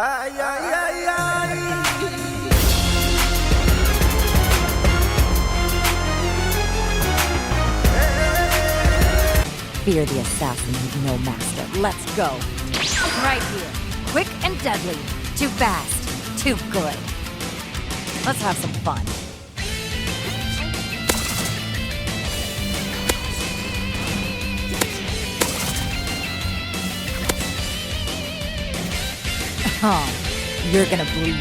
Ay, ay, ay, ay. Fear the assassin with no master. Let's go. Right here. Quick and deadly. Too fast. Too good. Let's have some fun. Oh, you're gonna bleed.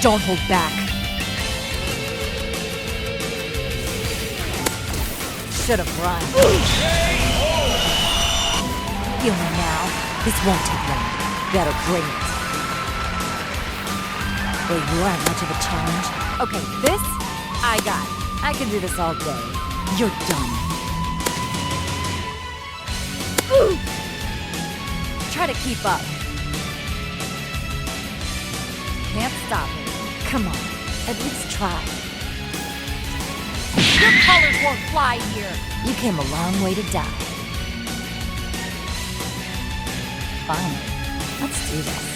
Don't hold back. Should've run. Feel me now. This won't take long. Better bring it. Well, you aren't much of a challenge. Okay, this, I got. I can do this all day. You're done. Ooh. Try to keep up. Can't stop me. Come on, at least try. Your colors won't fly here. You came a long way to die. Fine, let's do this.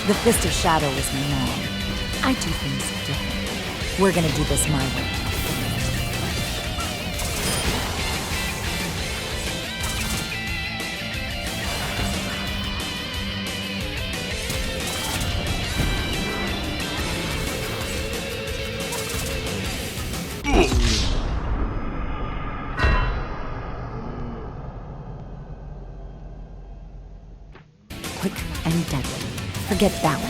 The Fist of Shadow is my mom. I do things different. We're gonna do this my way. Quick and deadly. Forget balance.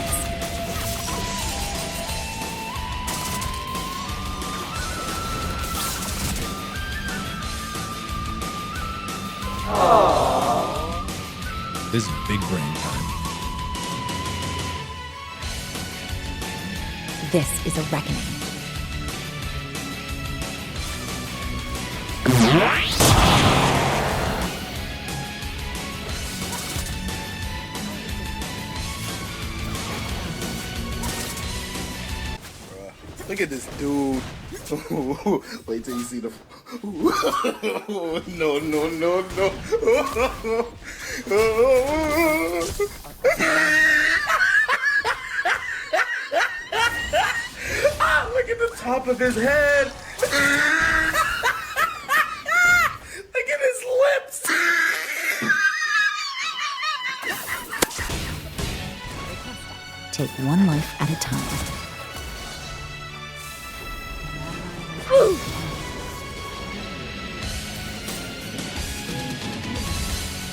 This is big brain time. This is a reckoning. Look at this dude. Wait till you see the. No, no, no, no. Look at the top of his head. Look at his lips. Take one life at a time.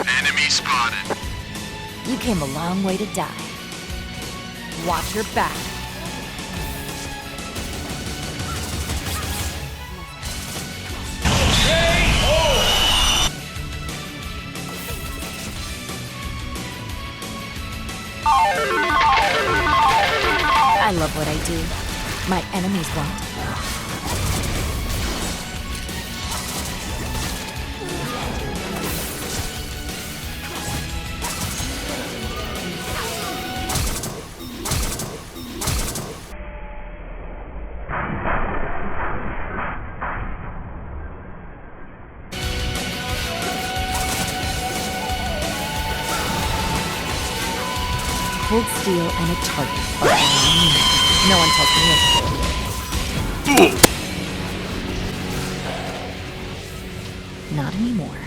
Enemy spotted. You came a long way to die. Watch your back. I love what I do. My enemies won't. Cold steel and a target are all I need. No one tells me what to do. Not anymore.